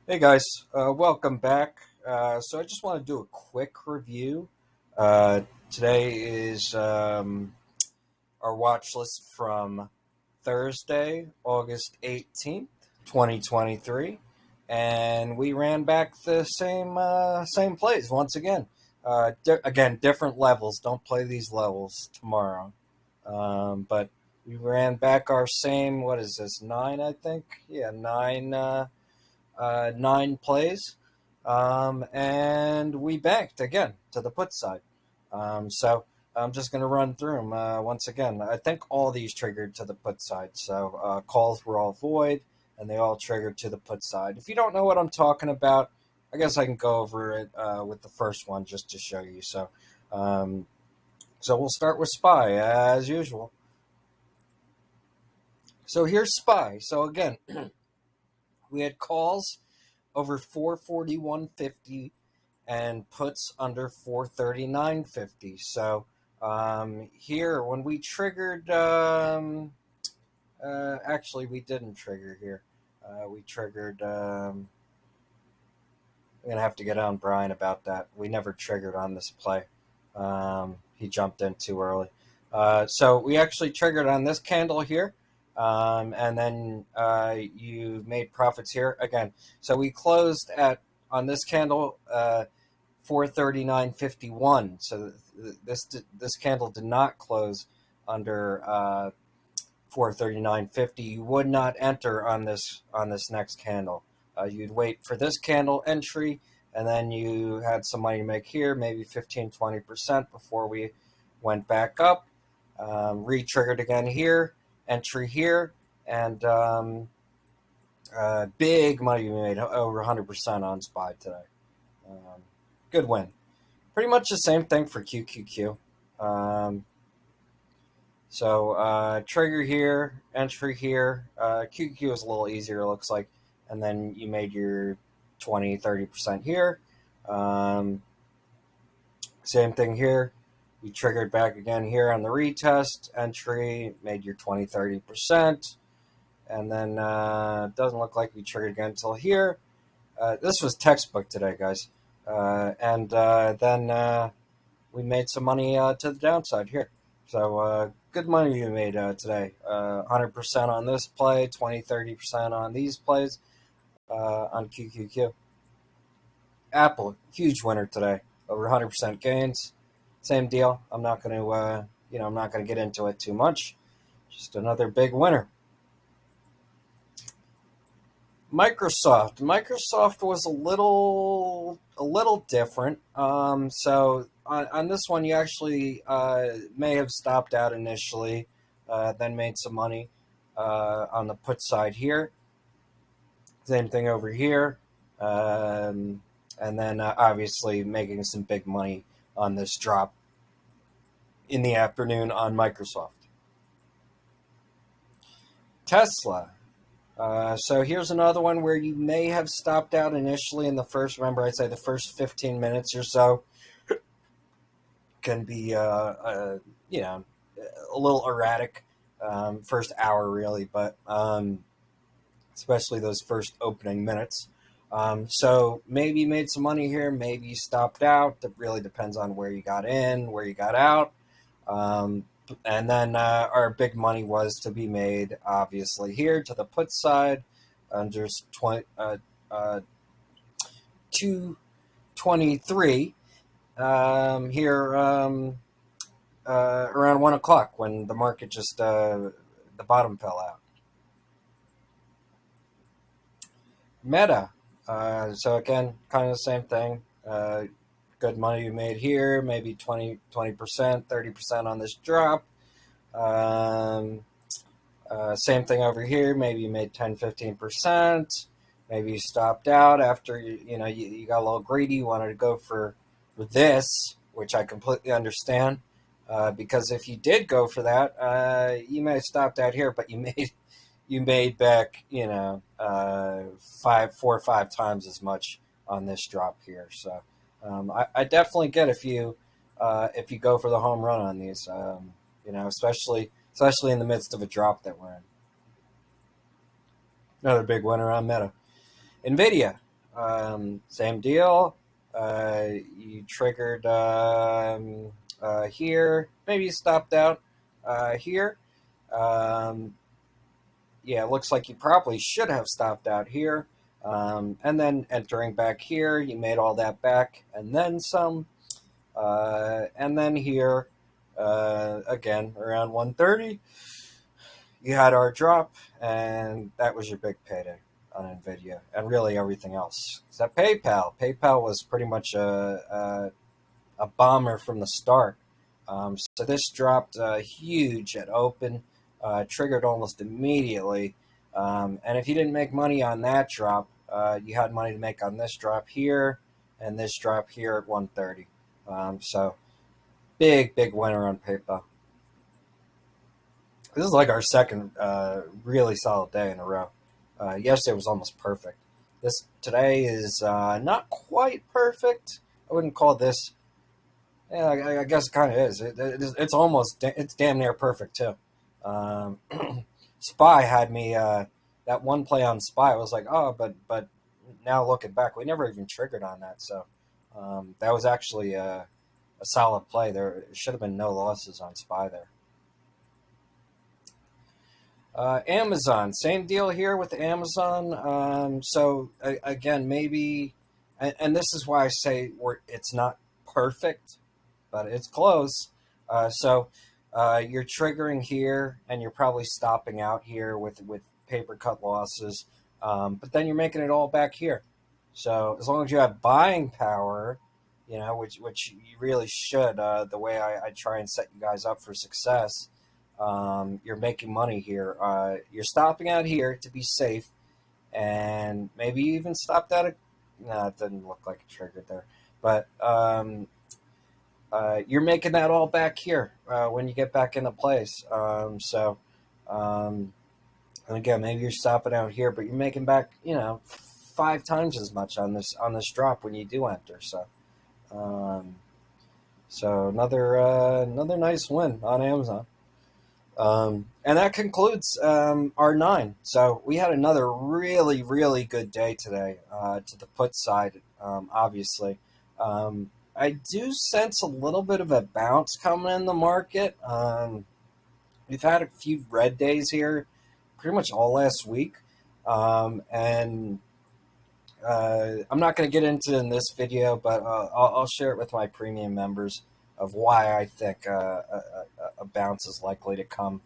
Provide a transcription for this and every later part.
Hey guys, welcome back. So I just want to do a quick review. Uh, Today is our watch list from Thursday, August 18th, 2023, and we ran back the same plays once again. Again, different levels. Don't play these levels tomorrow. But we ran back our same. What is this? Nine, I think. Yeah, nine. 9 plays, and we banked again to the put side. So I'm just going to run through them once again. I think all these triggered to the put side, so calls were all void, and they all triggered to the put side. If you don't know what I'm talking about, I guess I can go over it with the first one just to show you. Um, so we'll start with SPY as usual. So here's SPY. So again, we had calls over 441.50 and puts under 439.50. So here, when we triggered, actually, we didn't trigger here. We triggered. I'm gonna have to get on Brian about that. We never triggered on this play. He jumped in too early. So we actually triggered on this candle here. And then you made profits here again. So we closed at on this candle 439.51. So this candle did not close under 439.50. You would not enter on this next candle. You'd wait for this candle entry, and then you had some money to make here, maybe 15-20% before we went back up. Re-triggered again here, entry here, and big money we made, over 100% on SPY today. Good win. Pretty much the same thing for QQQ. Trigger here, entry here. QQQ is a little easier, it looks like. And then you made your 20-30% here. Same thing here. You triggered back again here on the retest. Entry, made your 20-30%. And then it doesn't look like we triggered again until here. This was textbook today, guys. Then we made some money to the downside here. So good money you made today. 100% on this play, 20-30% on these plays on QQQ. Apple, huge winner today, over 100% gains. Same deal. I'm not going to, I'm not going to get into it too much. Just another big winner. Microsoft was a little different. So on this one, you actually may have stopped out initially, then made some money on the put side here. Same thing over here, and then obviously making some big money on this drop in the afternoon on Microsoft. Tesla. So here's another one where you may have stopped out initially in the first. Remember, I'd say the first 15 minutes or so can be, a little erratic. First hour, really, but especially those first opening minutes. So maybe you made some money here, maybe you stopped out. That really depends on where you got in, where you got out. And then our big money was to be made, obviously, here to the put side under 223 here around 1 o'clock when the market just the bottom fell out. Meta. So again, kind of the same thing. Good money you made here, maybe 20%, 30% on this drop. Same thing over here. Maybe you made 10-15%. Maybe you stopped out after you got a little greedy. You wanted to go for this, which I completely understand. Because if you did go for that, you may have stopped out here, but you made back 4 or 5 times as much on this drop here. So I definitely get if you go for the home run on these, especially in the midst of a drop that we're in. Another big winner on Meta. NVIDIA. Same deal. You triggered here. Maybe you stopped out here. Um, yeah, it looks like you probably should have stopped out here. And then entering back here, you made all that back and then some. And then here, again, around 1:30, you had our drop, and that was your big payday on NVIDIA, and really everything else. Except PayPal was pretty much a bomber from the start. So this dropped huge at open, triggered almost immediately. And if you didn't make money on that drop, you had money to make on this drop here and this drop here at 1:30. So big winner on PayPal. This is like our second really solid day in a row. Yesterday was almost perfect. This today is not quite perfect. I wouldn't call this. Yeah, I guess it kind of is. It's almost it's damn near perfect too. Um, Spy had me that one play on Spy. I was like, oh, but now looking back, we never even triggered on that. So that was actually a solid play. There should have been no losses on Spy there. Amazon, same deal here with Amazon. So again, maybe, and this is why I say it's not perfect, but it's close. So you're triggering here, and you're probably stopping out here with paper cut losses, but then you're making it all back here. So as long as you have buying power, which you really should, the way I try and set you guys up for success. You're making money here. You're stopping out here to be safe, and maybe you even stopped out. No, it didn't look like it triggered there, but you're making that all back here when you get back into place. And again, maybe you're stopping out here, but you're making back, 5 times as much on this drop when you do enter. Um, so another nice win on Amazon. And that concludes our 9. So we had another really good day today to the put side, obviously. I do sense a little bit of a bounce coming in the market. We've had a few red days here pretty much all last week. And I'm not going to get into it in this video, but I'll share it with my premium members of why I think a bounce is likely to come.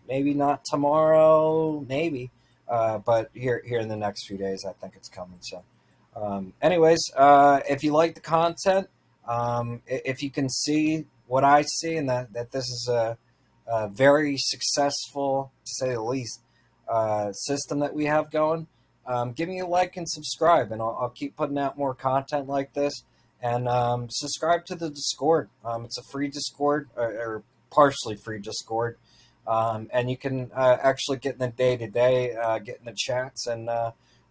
Maybe not tomorrow, maybe, but here in the next few days, I think it's coming. So, anyways, if you like the content, if you can see what I see, and that this is a very successful, to say the least, system that we have going. Give me a like and subscribe, and I'll keep putting out more content like this. And subscribe to the Discord. It's a free Discord, or partially free Discord. And you can actually get in the day-to-day, get in the chats, and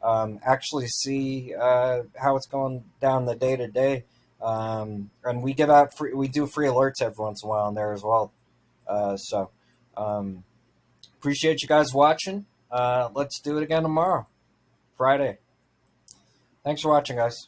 actually see how it's going down the day-to-day. And we do free alerts every once in a while in there as well. Appreciate you guys watching. Let's do it again tomorrow, Friday. Thanks for watching, guys.